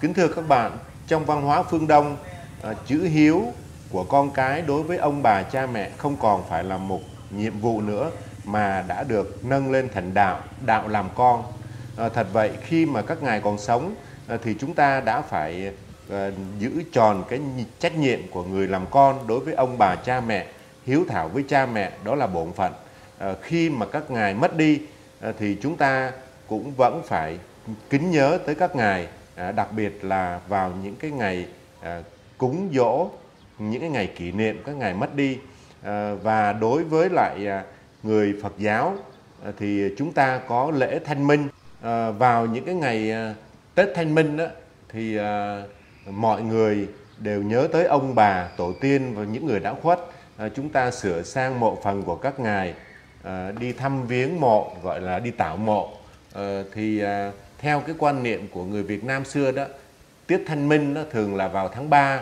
Kính thưa các bạn, trong văn hóa phương Đông, chữ hiếu của con cái đối với ông bà cha mẹ không còn phải là một nhiệm vụ nữa mà đã được nâng lên thành đạo, đạo làm con. Thật vậy, khi mà các ngài còn sống thì chúng ta đã phải giữ tròn cái trách nhiệm của người làm con đối với ông bà cha mẹ, hiếu thảo với cha mẹ, đó là bổn phận. Khi mà các ngài mất đi thì chúng ta cũng vẫn phải kính nhớ tới các ngài, đặc biệt là vào những cái ngày cúng dỗ, những cái ngày kỷ niệm các ngài mất đi. Và đối với lại người Phật giáo thì chúng ta có lễ Thanh Minh. Vào những cái ngày Tết Thanh Minh đó, thì mọi người đều nhớ tới ông bà, tổ tiên và những người đã khuất. Chúng ta sửa sang mộ phần của các ngài, đi thăm viếng mộ, gọi là đi tảo mộ. Theo cái quan niệm của người Việt Nam xưa đó, tiết Thanh Minh nó thường là vào tháng 3.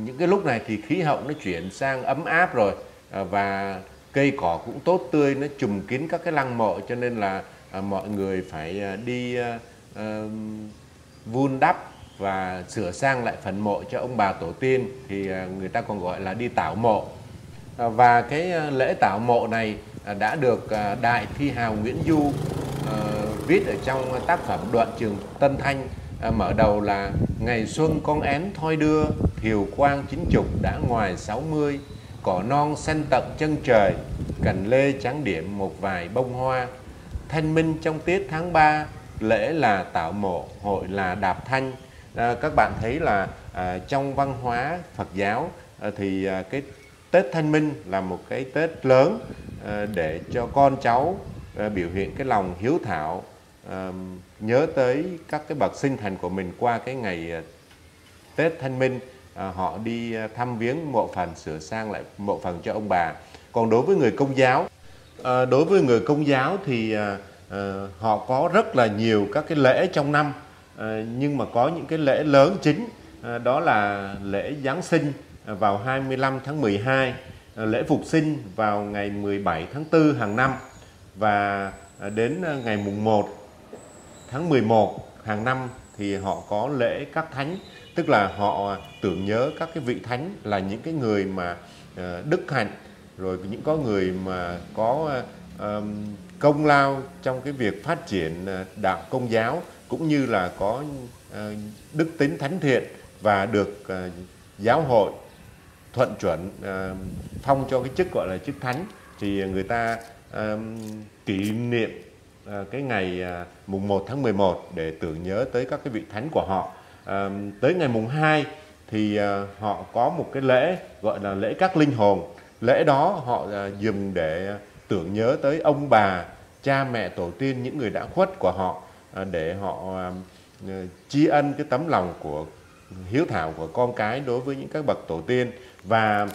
Những cái lúc này thì khí hậu nó chuyển sang ấm áp rồi, và cây cỏ cũng tốt tươi, nó trùm kín các cái lăng mộ, cho nên là mọi người phải đi vun đắp và sửa sang lại phần mộ cho ông bà tổ tiên, thì người ta còn gọi là đi tảo mộ. Và cái lễ tảo mộ này đã được Đại thi hào Nguyễn Du viết ở trong tác phẩm Đoạn Trường Tân Thanh. Mở đầu là: ngày xuân con én thoi đưa, thiều quang chín chục đã ngoài 60, cỏ non xanh tận chân trời, cành lê trắng điểm một vài bông hoa. Thanh minh trong tiết tháng 3, lễ là tảo mộ, hội là đạp thanh. Các bạn thấy là trong văn hóa Phật giáo thì cái Tết Thanh Minh là một cái Tết lớn để cho con cháu biểu hiện cái lòng hiếu thảo, nhớ tới các cái bậc sinh thành của mình qua cái ngày Tết Thanh Minh. Họ đi thăm viếng mộ phần, sửa sang lại mộ phần cho ông bà. Còn đối với người Công giáo thì họ có rất là nhiều các cái lễ trong năm, nhưng mà có những cái lễ lớn chính, đó là lễ Giáng sinh vào 25 tháng 12, lễ Phục sinh vào ngày 17 tháng 4 hàng năm, và đến ngày mùng 1 tháng 11 hàng năm thì họ có lễ các thánh, tức là họ tưởng nhớ các cái vị thánh là những cái người mà đức hạnh, rồi những có người mà có công lao trong cái việc phát triển đạo Công giáo, cũng như là có đức tính thánh thiện và được giáo hội thuận chuẩn phong cho cái chức gọi là chức thánh. Thì người ta kỷ niệm cái ngày mùng 1 tháng 11 để tưởng nhớ tới các cái vị thánh của họ. Tới ngày mùng 2 thì họ có một cái lễ gọi là lễ các linh hồn. Lễ đó họ dùng để tưởng nhớ tới ông bà, cha mẹ, tổ tiên, những người đã khuất của họ, để họ tri ân cái tấm lòng của hiếu thảo của con cái đối với những các bậc tổ tiên. Và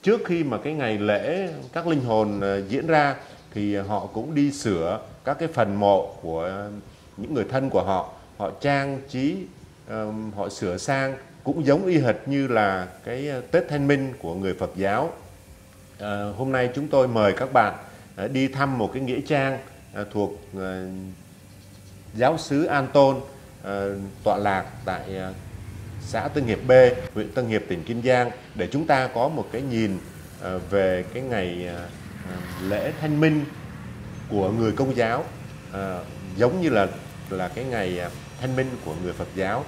trước khi mà cái ngày lễ các linh hồn diễn ra thì họ cũng đi sửa các cái phần mộ của những người thân của họ, họ trang trí, họ sửa sang cũng giống y hệt như là cái Tết Thanh Minh của người Phật giáo. Hôm nay chúng tôi mời các bạn đi thăm một cái nghĩa trang thuộc giáo xứ An Tôn, tọa lạc tại xã Tân Hiệp B, huyện Tân Hiệp, tỉnh Kiên Giang, để chúng ta có một cái nhìn về cái ngày lễ Thanh Minh của người Công giáo, giống như là cái ngày Thanh Minh của người Phật giáo,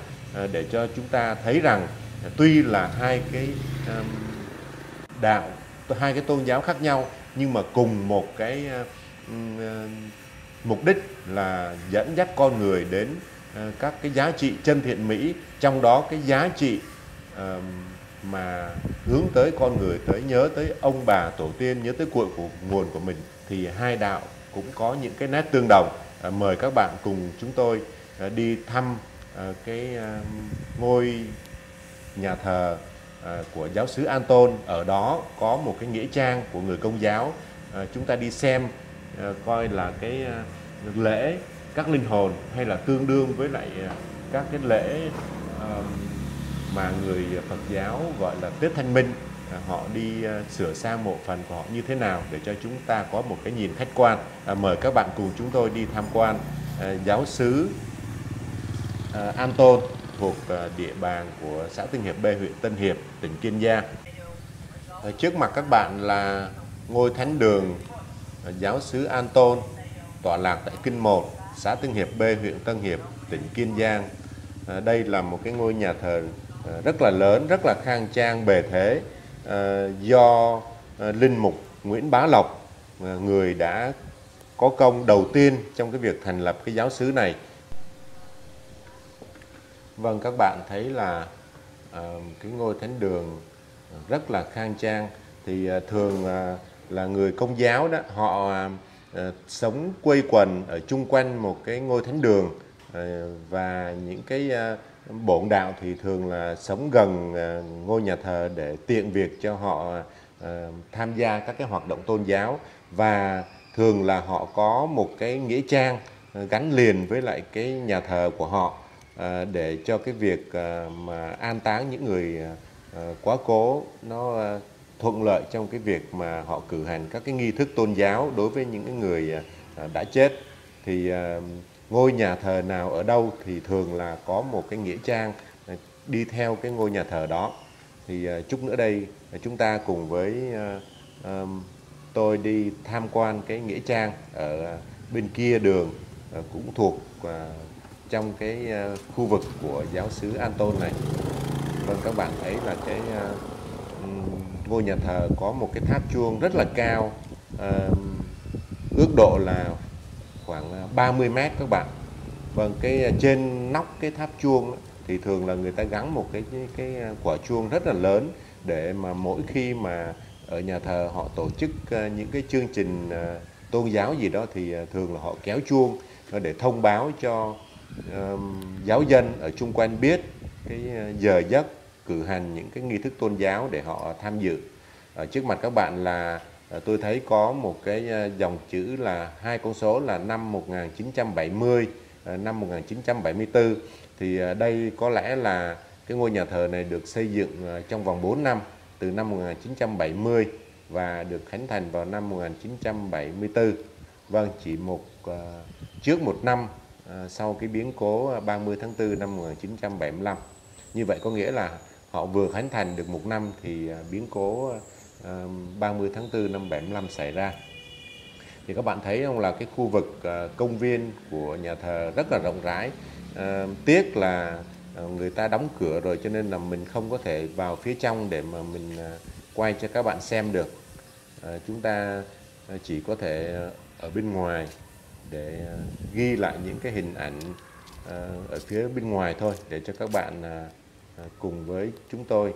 để cho chúng ta thấy rằng tuy là hai cái tôn giáo khác nhau, nhưng mà cùng một cái mục đích là dẫn dắt con người đến các cái giá trị chân thiện mỹ, trong đó cái giá trị mà hướng tới con người, tới nhớ tới ông bà tổ tiên, nhớ tới cội nguồn của mình, thì hai đạo cũng có những cái nét tương đồng. Mời các bạn cùng chúng tôi đi thăm cái ngôi nhà thờ của giáo xứ An Tôn. Ở đó có một cái nghĩa trang của người Công giáo. Chúng ta đi xem coi là cái lễ các linh hồn hay là tương đương với lại các cái lễ mà người Phật giáo gọi là Tết Thanh Minh, họ đi sửa sang mộ phần của họ như thế nào, để cho chúng ta có một cái nhìn khách quan. Mời các bạn cùng chúng tôi đi tham quan giáo xứ An Tôn thuộc địa bàn của xã Tân Hiệp B, huyện Tân Hiệp, tỉnh Kiên Giang. Trước mặt các bạn là ngôi thánh đường giáo xứ An Tôn tọa lạc tại Kinh 1, xã Tân Hiệp B, huyện Tân Hiệp, tỉnh Kiên Giang. Đây là một cái ngôi nhà thờ rất là lớn, rất là khang trang bề thế, do linh mục Nguyễn Bá Lộc, người đã có công đầu tiên trong cái việc thành lập cái giáo xứ này. Vâng, các bạn thấy là cái ngôi thánh đường rất là khang trang. Thì thường là người Công giáo đó, họ sống quây quần ở chung quanh một cái ngôi thánh đường, và những cái bổn đạo thì thường là sống gần ngôi nhà thờ để tiện việc cho họ tham gia các cái hoạt động tôn giáo, và thường là họ có một cái nghĩa trang gắn liền với lại cái nhà thờ của họ, để cho cái việc mà an táng những người quá cố nó thuận lợi trong cái việc mà họ cử hành các cái nghi thức tôn giáo đối với những cái người đã chết. Thì ngôi nhà thờ nào ở đâu thì thường là có một cái nghĩa trang đi theo cái ngôi nhà thờ đó. Thì chút nữa đây chúng ta cùng với tôi đi tham quan cái nghĩa trang ở bên kia đường, cũng thuộc trong cái khu vực của giáo xứ An Tôn này. Vâng, các bạn thấy là cái ngôi nhà thờ có một cái tháp chuông rất là cao, ước độ là khoảng 30 mét các bạn. Vâng, cái trên nóc cái tháp chuông thì thường là người ta gắn một cái quả chuông rất là lớn, để mà mỗi khi mà ở nhà thờ họ tổ chức những cái chương trình tôn giáo gì đó thì thường là họ kéo chuông để thông báo cho giáo dân ở chung quanh biết cái giờ giấc cử hành những cái nghi thức tôn giáo để họ tham dự. Ở trước mặt các bạn là tôi thấy có một cái dòng chữ là hai con số là năm 1970, năm 1974. Thì đây có lẽ là cái ngôi nhà thờ này được xây dựng trong vòng 4 năm, từ năm 1970 và được khánh thành vào năm 1974. Vâng, chỉ trước một năm sau cái biến cố 30 tháng 4 năm 1975. Như vậy có nghĩa là họ vừa khánh thành được một năm thì biến cố 30 tháng 4 năm 75 xảy ra. Thì các bạn thấy không, là cái khu vực công viên của nhà thờ rất là rộng rãi. Tiếc là người ta đóng cửa rồi, cho nên là mình không có thể vào phía trong để mà mình quay cho các bạn xem được. Chúng ta chỉ có thể ở bên ngoài để ghi lại những cái hình ảnh ở phía bên ngoài thôi, để cho các bạn cùng với chúng tôi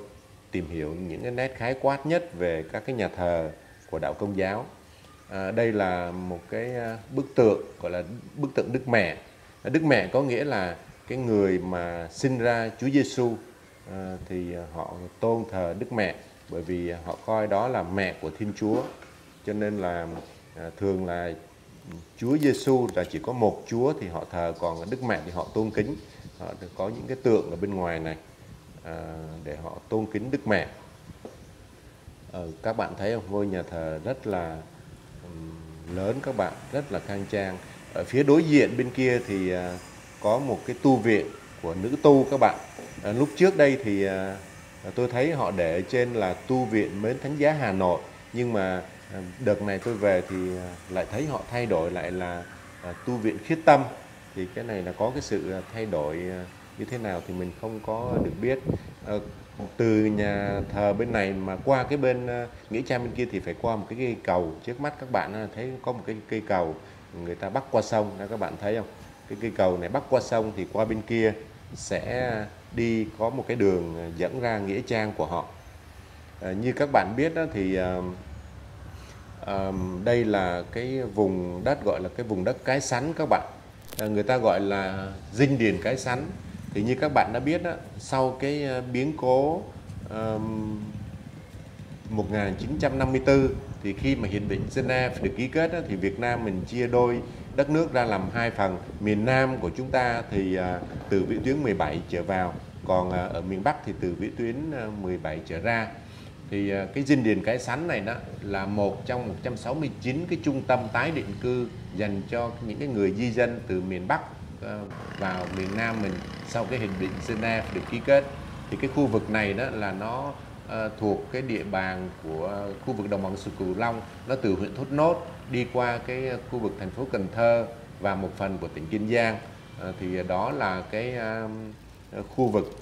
tìm hiểu những cái nét khái quát nhất về các cái nhà thờ của đạo Công giáo. Đây là một cái bức tượng gọi là bức tượng Đức Mẹ. Đức Mẹ có nghĩa là cái người mà sinh ra Chúa Giêsu, thì họ tôn thờ Đức Mẹ, bởi vì họ coi đó là mẹ của Thiên Chúa. Cho nên là thường là Chúa Giêsu là chỉ có một Chúa thì họ thờ, còn Đức Mẹ thì họ tôn kính. Họ có những cái tượng ở bên ngoài này để họ tôn kính Đức Mẹ. Các bạn thấy không, ngôi nhà thờ rất là lớn các bạn, rất là khang trang. Ở phía đối diện bên kia thì có một cái tu viện của nữ tu các bạn. Lúc trước đây thì tôi thấy họ để ở trên là tu viện Mến Thánh Giá Hà Nội, nhưng mà đợt này tôi về thì lại thấy họ thay đổi lại là tu viện Khiết Tâm. Thì cái này là có cái sự thay đổi như thế nào thì mình không có được biết. Từ nhà thờ bên này mà qua cái bên nghĩa trang bên kia thì phải qua một cái cây cầu. Trước mắt các bạn thấy có một cái cây cầu người ta bắc qua sông đó, các bạn thấy không? Cái cây cầu này bắc qua sông thì qua bên kia sẽ đi có một cái đường dẫn ra nghĩa trang của họ. Như các bạn biết đó, thì đây là cái vùng đất gọi là cái vùng đất Cái Sắn các bạn. Người ta gọi là dinh điền Cái Sắn. Thì như các bạn đã biết đó, sau cái biến cố 1954 thì khi mà hiệp định Geneva được ký kết đó, thì Việt Nam mình chia đôi đất nước ra làm hai phần. Miền Nam của chúng ta thì từ vĩ tuyến 17 trở vào, còn ở miền Bắc thì từ vĩ tuyến 17 trở ra. Thì cái dinh điền Cái Sắn này đó là một trong 169 cái trung tâm tái định cư dành cho những cái người di dân từ miền Bắc vào miền Nam mình sau cái hiệp định Geneva được ký kết. Thì cái khu vực này đó là nó thuộc cái địa bàn của khu vực đồng bằng sông Cửu Long, nó từ huyện Thốt Nốt đi qua cái khu vực thành phố Cần Thơ và một phần của tỉnh Kiên Giang. Thì đó là cái khu vực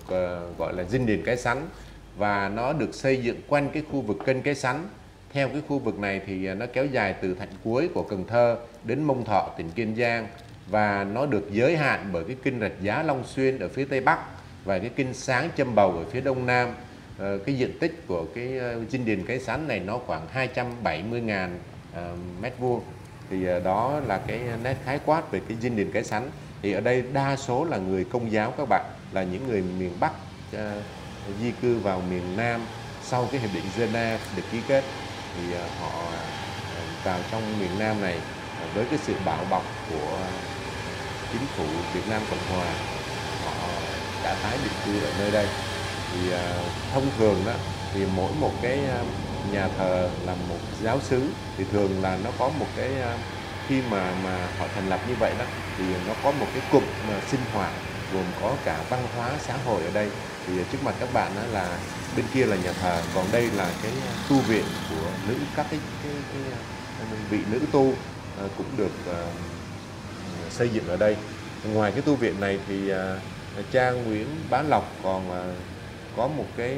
gọi là dinh điền Cái Sắn, và nó được xây dựng quanh cái khu vực kênh Cái Sắn. Theo cái khu vực này thì nó kéo dài từ Thạnh Cuối của Cần Thơ đến Mông Thọ tỉnh Kiên Giang, và nó được giới hạn bởi cái kênh Rạch Giá Long Xuyên ở phía tây bắc và cái kênh Sáng Châm Bầu ở phía đông nam. Cái diện tích của cái dinh điền Cái Sắn này nó khoảng 270.000 mét vuông. Thì đó là cái nét khái quát về cái dinh điền Cái Sắn. Thì ở đây đa số là người Công giáo các bạn, là những người miền Bắc di cư vào miền Nam sau cái hiệp định Geneva được ký kết. Thì họ vào trong miền Nam này với cái sự bảo bọc của chính phủ Việt Nam Cộng Hòa, họ đã tái định cư ở nơi đây. Thì thông thường đó thì mỗi một cái nhà thờ là một giáo xứ, thì thường là nó có một cái khi mà họ thành lập như vậy đó thì nó có một cái cụm sinh hoạt gồm có cả văn hóa xã hội ở đây. Thì trước mặt các bạn đó là bên kia là nhà thờ, còn đây là cái tu viện của nữ, các cái vị nữ tu cũng được xây dựng ở đây. Ngoài cái tu viện này thì cha Nguyễn Bá Lọc còn có một cái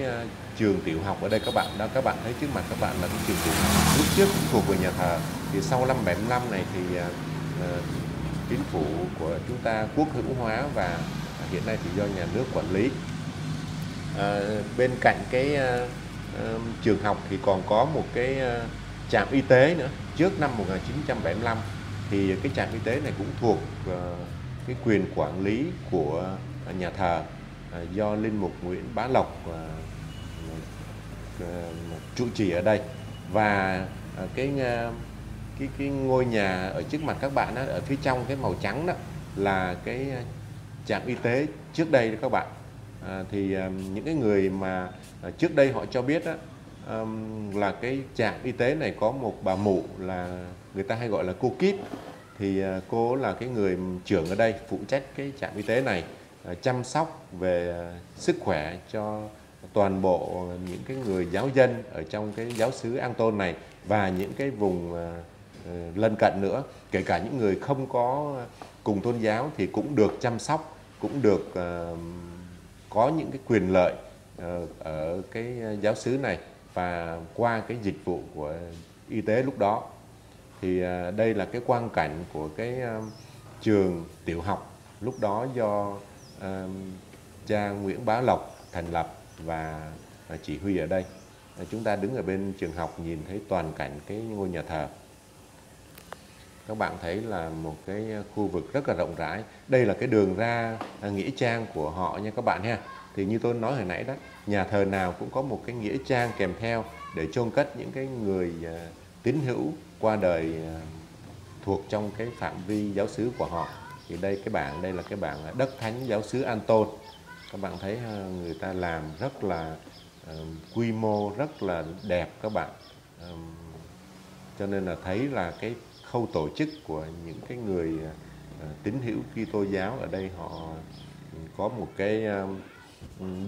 trường tiểu học ở đây các bạn. Đó, các bạn thấy trước mặt các bạn là cái trường tiểu học lúc trước cũng thuộc về nhà thờ. Thì sau năm 75 này thì chính phủ của chúng ta quốc hữu hóa và hiện nay thì do nhà nước quản lý. Bên cạnh cái trường học thì còn có một cái trạm y tế nữa. Trước năm 1975 thì cái trạm y tế này cũng thuộc cái quyền quản lý của nhà thờ, do Linh mục Nguyễn Bá Lộc trụ trì ở đây. Và cái ngôi nhà ở trước mặt các bạn đó, ở phía trong cái màu trắng đó là cái trạm y tế trước đây đó các bạn. Thì những cái người mà trước đây họ cho biết đó, là cái trạm y tế này có một bà mụ là người ta hay gọi là cô Kíp. Thì cô là cái người trưởng ở đây, phụ trách cái trạm y tế này, chăm sóc về sức khỏe cho toàn bộ những cái người giáo dân ở trong cái giáo xứ An Tôn này và những cái vùng lân cận nữa. Kể cả những người không có cùng tôn giáo thì cũng được chăm sóc, cũng được có những cái quyền lợi ở cái giáo xứ này và qua cái dịch vụ của y tế lúc đó. Thì đây là cái quang cảnh của cái trường tiểu học lúc đó do cha Nguyễn Bá Lộc thành lập và chỉ huy ở đây. Chúng ta đứng ở bên trường học nhìn thấy toàn cảnh cái ngôi nhà thờ. Các bạn thấy là một cái khu vực rất là rộng rãi. Đây là cái đường ra nghĩa trang của họ nha các bạn ha. Thì như tôi nói hồi nãy đó, nhà thờ nào cũng có một cái nghĩa trang kèm theo để chôn cất những cái người tín hữu qua đời thuộc trong cái phạm vi giáo xứ của họ. Thì đây cái bảng, đây là cái bảng đất thánh giáo xứ An Tôn. Các bạn thấy người ta làm rất là quy mô, rất là đẹp các bạn. Cho nên là thấy là cái khâu tổ chức của những cái người tín hữu Kitô giáo ở đây họ có một cái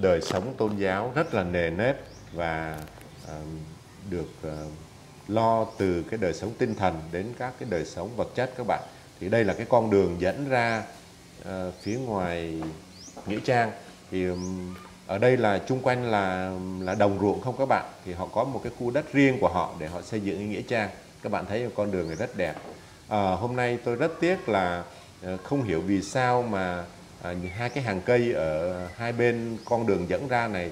đời sống tôn giáo rất là nề nếp và được lo từ cái đời sống tinh thần đến các cái đời sống vật chất các bạn. Thì đây là cái con đường dẫn ra phía ngoài nghĩa trang. Thì ở đây là chung quanh là đồng ruộng không các bạn. Thì họ có một cái khu đất riêng của họ để họ xây dựng cái nghĩa trang. Các bạn thấy con đường này rất đẹp. Hôm nay tôi rất tiếc là không hiểu vì sao mà hai cái hàng cây ở hai bên con đường dẫn ra này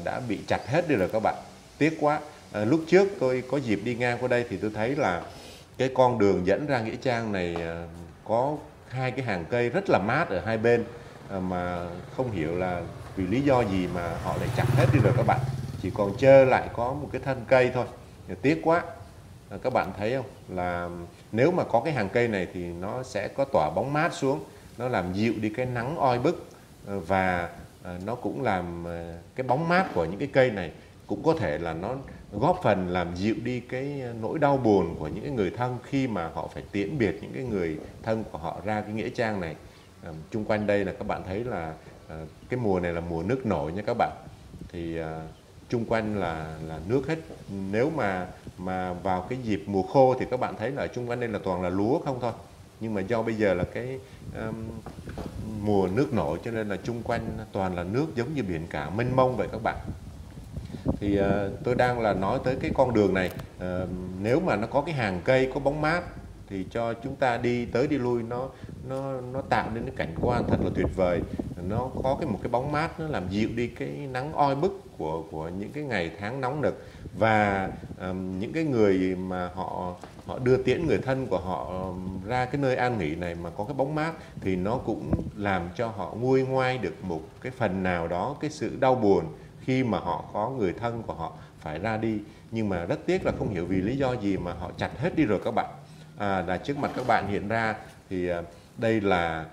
đã bị chặt hết đi rồi các bạn. Tiếc quá. Lúc trước tôi có dịp đi ngang qua đây thì tôi thấy là cái con đường dẫn ra nghĩa trang này có hai cái hàng cây rất là mát ở hai bên, mà không hiểu là vì lý do gì mà họ lại chặt hết đi rồi các bạn. Chỉ còn trơ lại có một cái thân cây thôi. Tiếc quá. Các bạn thấy không, là nếu mà có cái hàng cây này thì nó sẽ có tỏa bóng mát xuống, nó làm dịu đi cái nắng oi bức, và nó cũng làm cái bóng mát của những cái cây này cũng có thể là nó góp phần làm dịu đi cái nỗi đau buồn của những cái người thân khi mà họ phải tiễn biệt những cái người thân của họ ra cái nghĩa trang này. Chung quanh đây là các bạn thấy là cái mùa này là mùa nước nổi nha các bạn. Thì chung quanh là nước hết. Nếu mà vào cái dịp mùa khô thì các bạn thấy là chung quanh đây là toàn là lúa không thôi. Nhưng mà do bây giờ là cái mùa nước nổi cho nên là chung quanh toàn là nước, giống như biển cả mênh mông vậy các bạn. Thì tôi đang là nói tới cái con đường này, nếu mà nó có cái hàng cây có bóng mát thì cho chúng ta đi tới đi lui, nó tạo nên cái cảnh quan thật là tuyệt vời. Nó có một cái bóng mát, nó làm dịu đi cái nắng oi bức của những cái ngày tháng nóng nực. Và những cái người mà họ đưa tiễn người thân của họ ra cái nơi an nghỉ này mà có cái bóng mát, thì nó cũng làm cho họ nguôi ngoai được một cái phần nào đó cái sự đau buồn khi mà họ có người thân của họ phải ra đi. Nhưng mà rất tiếc là không hiểu vì lý do gì mà họ chặt hết đi rồi các bạn. Là trước mặt các bạn hiện ra thì đây là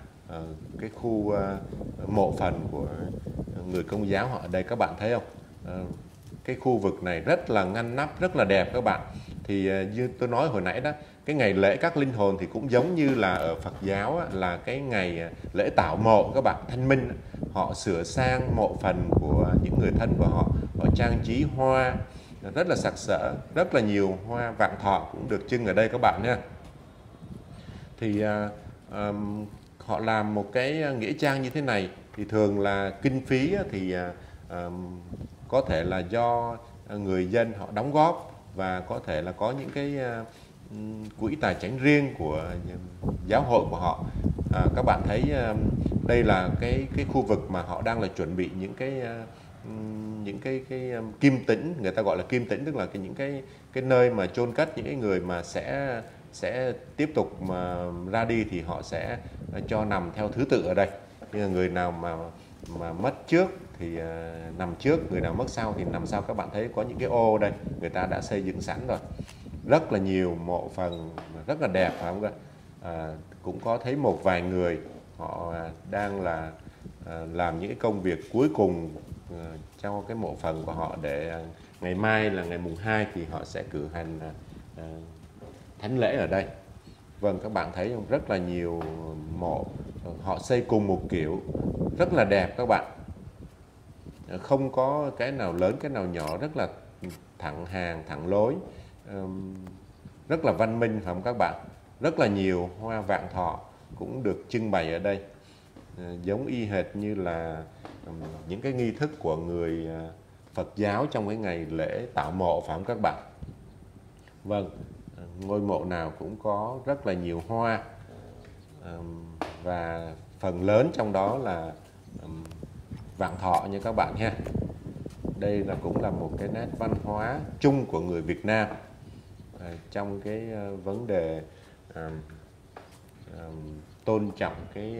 cái khu mộ phần của người Công giáo họ ở đây, các bạn thấy không? Cái khu vực này rất là ngăn nắp, rất là đẹp các bạn. Thì như tôi nói hồi nãy đó, cái ngày lễ các linh hồn thì cũng giống như là ở Phật giáo á, là cái ngày lễ tảo mộ các bạn, thanh minh. Họ sửa sang mộ phần của những người thân của họ, họ trang trí hoa rất là sặc sỡ, rất là nhiều hoa vạn thọ cũng được trưng ở đây các bạn nha. Thì họ làm một cái nghĩa trang như thế này thì thường là kinh phí thì có thể là do người dân họ đóng góp, và có thể là có những cái quỹ tài chánh riêng của giáo hội của họ. Các bạn thấy đây là cái khu vực mà họ đang là chuẩn bị những cái kim tĩnh, người ta gọi là kim tĩnh, tức là những cái nơi mà chôn cất những cái người mà sẽ tiếp tục mà ra đi thì họ sẽ cho nằm theo thứ tự ở đây. Nhưng mà người nào mà mất trước thì nằm trước, người nào mất sau thì nằm sau. Các bạn thấy có những cái ô đây, người ta đã xây dựng sẵn rồi, rất là nhiều mộ phần rất là đẹp, phải không ạ? Cũng có thấy một vài người họ đang là làm những cái công việc cuối cùng trong cái mộ phần của họ, để ngày mai là ngày mùng 2 thì họ sẽ cử hành thánh lễ ở đây. Vâng, các bạn thấy không? Rất là nhiều mộ, họ xây cùng một kiểu, rất là đẹp các bạn. Không có cái nào lớn, cái nào nhỏ, rất là thẳng hàng, thẳng lối, rất là văn minh, phải không các bạn? Rất là nhiều hoa vạn thọ cũng được trưng bày ở đây, giống y hệt như là những cái nghi thức của người Phật giáo trong cái ngày lễ tảo mộ, phải không các bạn? Vâng, ngôi mộ nào cũng có rất là nhiều hoa, và phần lớn trong đó là vạn thọ như các bạn ha. Đây là cũng là một cái nét văn hóa chung của người Việt Nam trong cái vấn đề tôn trọng cái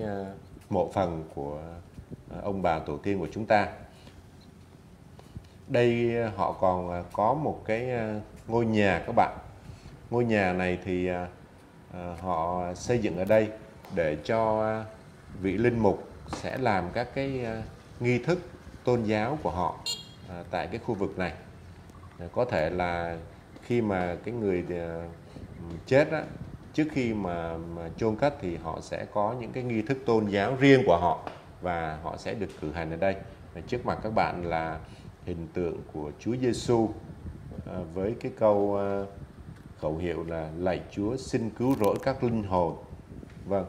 mộ phần của ông bà tổ tiên của chúng ta. Đây họ còn có một cái ngôi nhà các bạn. Ngôi nhà này thì họ xây dựng ở đây để cho vị linh mục sẽ làm các cái nghi thức tôn giáo của họ tại cái khu vực này. Có thể là khi mà cái người chết á, trước khi mà chôn cất thì họ sẽ có những cái nghi thức tôn giáo riêng của họ, và họ sẽ được cử hành ở đây. Trước mặt các bạn là hình tượng của Chúa Giêsu với cái câu khẩu hiệu là lạy Chúa xin cứu rỗi các linh hồn. Vâng,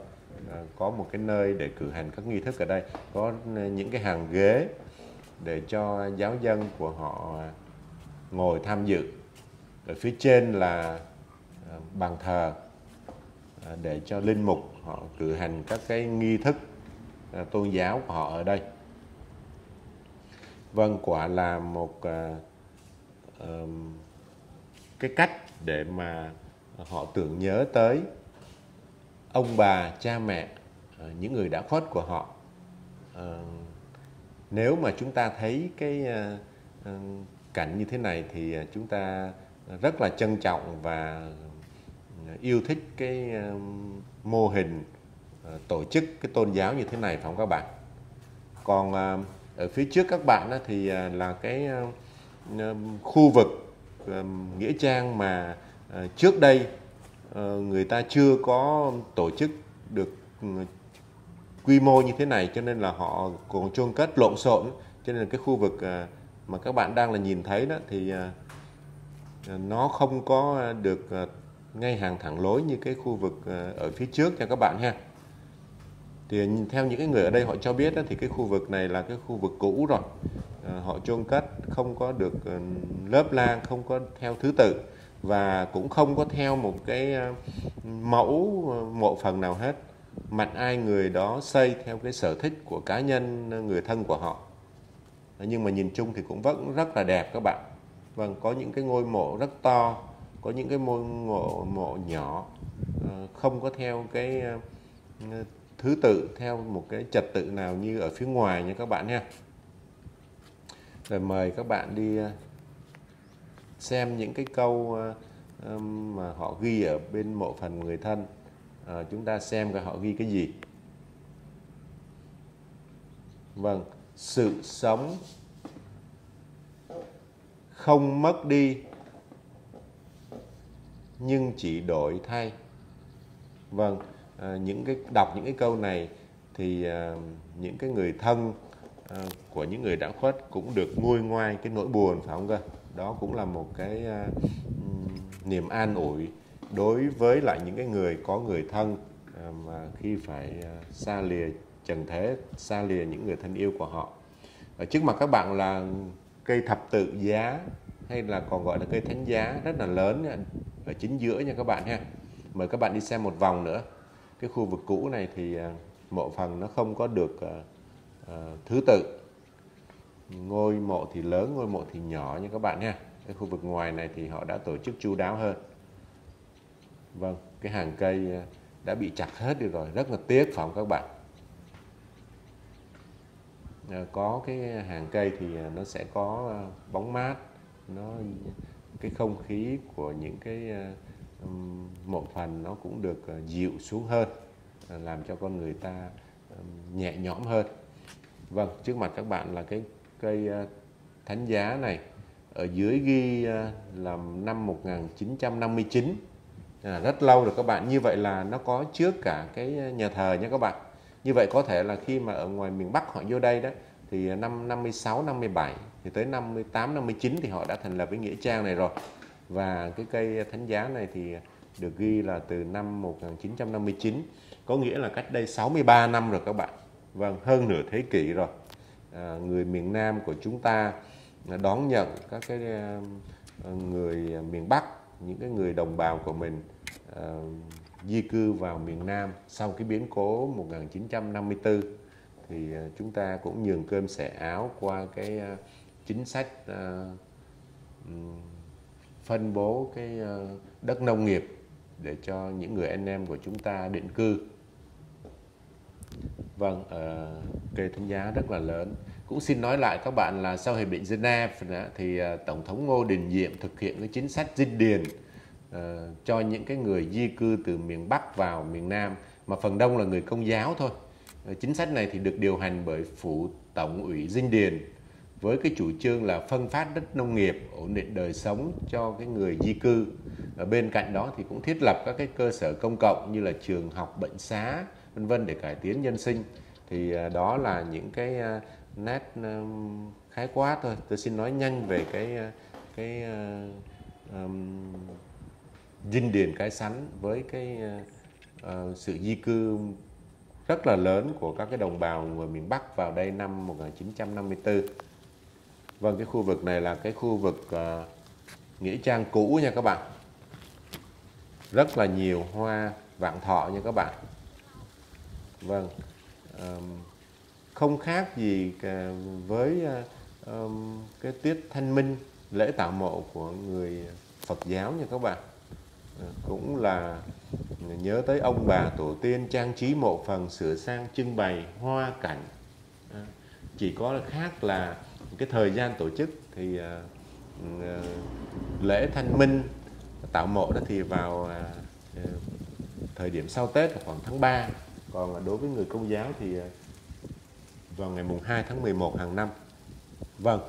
có một cái nơi để cử hành các nghi thức ở đây, có những cái hàng ghế để cho giáo dân của họ ngồi tham dự. Ở phía trên là bàn thờ để cho linh mục họ cử hành các cái nghi thức tôn giáo của họ ở đây. Vâng, quả là một cái cách để mà họ tưởng nhớ tới ông bà, cha mẹ, những người đã khuất của họ. Nếu mà chúng ta thấy cái cảnh như thế này thì chúng ta rất là trân trọng và yêu thích cái mô hình tổ chức cái tôn giáo như thế này, phải không các bạn? Còn ở phía trước các bạn thì là cái khu vực nghĩa trang mà trước đây người ta chưa có tổ chức được quy mô như thế này cho nên là họ còn chôn cất lộn xộn, cho nên là cái khu vực mà các bạn đang là nhìn thấy đó thì nó không có được ngay hàng thẳng lối như cái khu vực ở phía trước nha các bạn ha. Thì theo những cái người ở đây họ cho biết đó, thì cái khu vực này là cái khu vực cũ rồi, họ chôn cất không có được lớp lang, không có theo thứ tự và cũng không có theo một cái mẫu mộ phần nào hết. Mạnh ai người đó xây theo cái sở thích của cá nhân người thân của họ. Nhưng mà nhìn chung thì cũng vẫn rất là đẹp các bạn. Vâng, có những cái ngôi mộ rất to, có những cái ngôi mộ nhỏ, không có theo cái thứ tự, theo một cái trật tự nào như ở phía ngoài nha các bạn nha. Rồi mời các bạn đi xem những cái câu mà họ ghi ở bên mộ phần người thân. Chúng ta xem coi họ ghi cái gì. Vâng, sự sống không mất đi nhưng chỉ đổi thay. Vâng, đọc những cái câu này thì những cái người thân của những người đã khuất cũng được nguôi ngoai cái nỗi buồn, phải không cơ? Đó cũng là một cái niềm an ủi đối với lại những cái người có người thân mà khi phải xa lìa trần thế, xa lìa những người thân yêu của họ. Ở trước mặt các bạn là cây thập tự giá, hay là còn gọi là cây thánh giá, rất là lớn ở chính giữa nha các bạn ha. Mời các bạn đi xem một vòng nữa. Cái khu vực cũ này thì mộ phần nó không có được thứ tự. Ngôi mộ thì lớn, ngôi mộ thì nhỏ nha các bạn ha. Cái khu vực ngoài này thì họ đã tổ chức chu đáo hơn. Vâng, cái hàng cây đã bị chặt hết đi rồi, rất là tiếc phải không các bạn? Có cái hàng cây thì nó sẽ có bóng mát, cái không khí của những cái mộ phần nó cũng được dịu xuống hơn, làm cho con người ta nhẹ nhõm hơn. Vâng, trước mặt các bạn là cái cây thánh giá này. Ở dưới ghi là năm 1959, rất lâu rồi các bạn. Như vậy là nó có trước cả cái nhà thờ nha các bạn. Như vậy có thể là khi mà ở ngoài miền Bắc họ vô đây đó thì năm 56, 57 thì tới 58, 59 thì họ đã thành lập cái nghĩa trang này rồi. Và cái cây thánh giá này thì được ghi là từ năm 1959, có nghĩa là cách đây 63 năm rồi các bạn. Vâng, hơn nửa thế kỷ rồi. Người miền Nam của chúng ta đón nhận các cái người miền Bắc, những cái người đồng bào của mình di cư vào miền Nam sau cái biến cố 1954 thì chúng ta cũng nhường cơm xẻ áo qua cái chính sách phân bố cái đất nông nghiệp để cho những người anh em của chúng ta định cư. Vâng, cây thánh giá rất là lớn. Cũng xin nói lại các bạn là sau Hiệp định Geneva thì Tổng thống Ngô Đình Diệm thực hiện cái chính sách dinh điền cho những cái người di cư từ miền Bắc vào miền Nam, mà phần đông là người Công giáo thôi. Chính sách này thì được điều hành bởi Phủ Tổng ủy Dinh điền với cái chủ trương là phân phát đất nông nghiệp, ổn định đời sống cho cái người di cư. Ở bên cạnh đó thì cũng thiết lập các cái cơ sở công cộng như là trường học, bệnh xá, vân vân để cải tiến dân sinh. Thì đó là những cái nét khái quát thôi. Tôi xin nói nhanh về cái dinh điền Cái Sắn với cái sự di cư rất là lớn của các cái đồng bào người miền Bắc vào đây năm 1954. Vâng, cái khu vực này là cái khu vực nghĩa trang cũ nha các bạn. Rất là nhiều hoa vạn thọ nha các bạn. Vâng, không khác gì với cái tiết Thanh Minh, lễ tạo mộ của người Phật giáo nha các bạn. Cũng là nhớ tới ông bà tổ tiên, trang trí mộ phần, sửa sang trưng bày hoa cảnh. Chỉ có khác là cái thời gian tổ chức thì lễ Thanh Minh tạo mộ đó thì vào thời điểm sau Tết là khoảng tháng 3. Còn đối với người Công giáo thì vào ngày mùng 2 tháng 11 hàng năm. Vâng,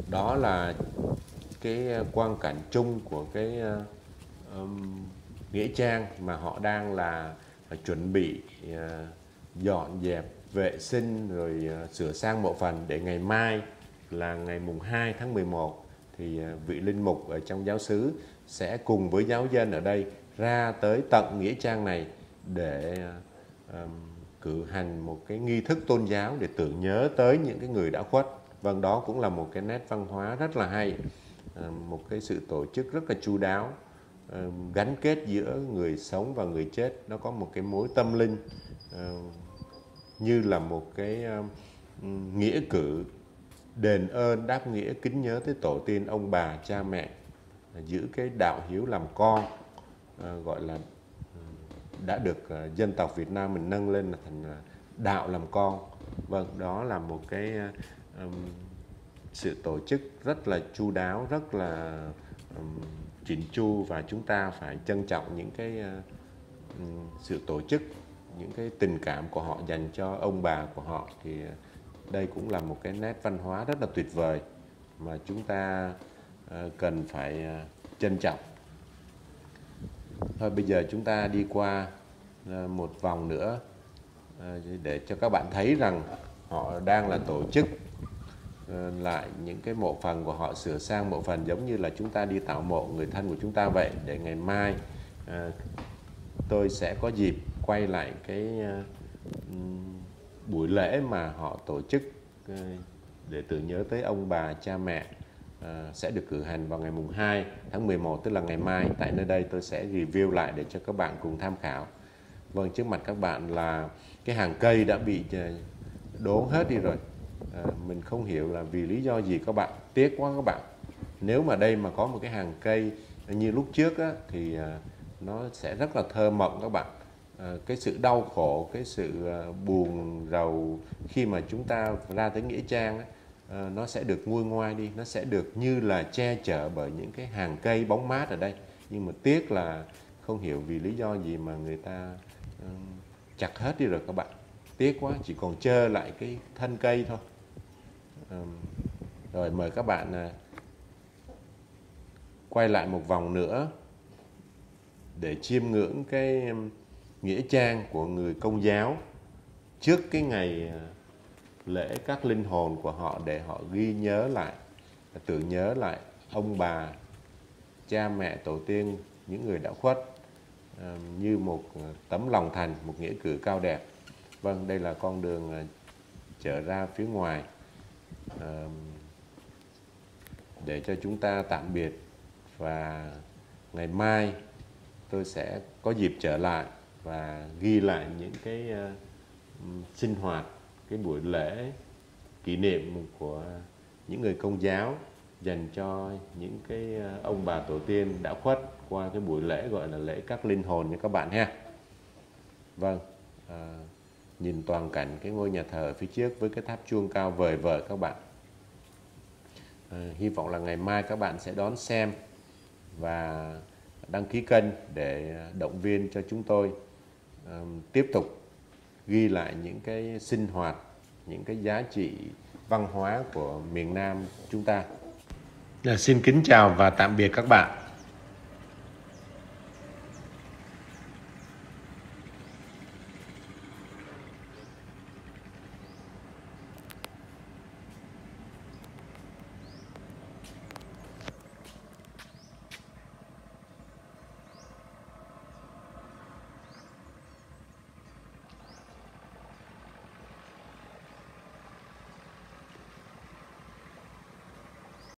đó là cái quang cảnh chung của cái nghĩa trang mà họ đang là chuẩn bị dọn dẹp, vệ sinh rồi sửa sang mộ phần để ngày mai là ngày mùng 2 tháng 11 thì vị linh mục ở trong giáo xứ sẽ cùng với giáo dân ở đây ra tới tận nghĩa trang này để cử hành một cái nghi thức tôn giáo để tưởng nhớ tới những cái người đã khuất. Vâng, đó cũng là một cái nét văn hóa rất là hay, một cái sự tổ chức rất là chu đáo, gắn kết giữa người sống và người chết. Nó có một cái mối tâm linh, như là một cái nghĩa cử đền ơn đáp nghĩa kính nhớ tới tổ tiên ông bà cha mẹ, giữ cái đạo hiếu làm con, gọi là đã được dân tộc Việt Nam mình nâng lên là thành đạo làm con. Vâng, đó là một cái sự tổ chức rất là chu đáo, rất là chỉnh chu, và chúng ta phải trân trọng những cái sự tổ chức, những cái tình cảm của họ dành cho ông bà của họ. Thì đây cũng là một cái nét văn hóa rất là tuyệt vời mà chúng ta cần phải trân trọng. Thôi bây giờ chúng ta đi qua một vòng nữa để cho các bạn thấy rằng họ đang là tổ chức lại những cái mộ phần của họ, sửa sang mộ phần giống như là chúng ta đi tảo mộ người thân của chúng ta vậy, để ngày mai tôi sẽ có dịp quay lại cái buổi lễ mà họ tổ chức để tưởng nhớ tới ông bà cha mẹ, sẽ được cử hành vào ngày mùng 2 tháng 11, tức là ngày mai. Tại nơi đây tôi sẽ review lại để cho các bạn cùng tham khảo. Vâng, trước mặt các bạn là cái hàng cây đã bị đốn hết đi rồi. Mình không hiểu là vì lý do gì các bạn, tiếc quá các bạn. Nếu mà đây mà có một cái hàng cây như lúc trước á, thì nó sẽ rất là thơ mộng các bạn. Cái sự đau khổ, cái sự buồn rầu khi mà chúng ta ra tới nghĩa trang á, nó sẽ được nguôi ngoai đi, nó sẽ được như là che chở bởi những cái hàng cây bóng mát ở đây. Nhưng mà tiếc là không hiểu vì lý do gì mà người ta chặt hết đi rồi các bạn. Tiếc quá, chỉ còn trơ lại cái thân cây thôi. Rồi mời các bạn quay lại một vòng nữa để chiêm ngưỡng cái nghĩa trang của người Công giáo trước cái ngày lễ các linh hồn của họ, để họ ghi nhớ lại, tưởng nhớ lại ông bà, cha mẹ, tổ tiên, những người đã khuất, như một tấm lòng thành, một nghĩa cử cao đẹp. Vâng, đây là con đường trở ra phía ngoài để cho chúng ta tạm biệt, và ngày mai tôi sẽ có dịp trở lại và ghi lại những cái sinh hoạt, cái buổi lễ kỷ niệm của những người Công giáo dành cho những cái ông bà tổ tiên đã khuất qua cái buổi lễ gọi là lễ các linh hồn nha các bạn ha. Vâng, nhìn toàn cảnh cái ngôi nhà thờ phía trước với cái tháp chuông cao vời vợi các bạn. Hy vọng là ngày mai các bạn sẽ đón xem và đăng ký kênh để động viên cho chúng tôi tiếp tục ghi lại những cái sinh hoạt, những cái giá trị văn hóa của miền Nam chúng ta. Xin kính chào và tạm biệt các bạn.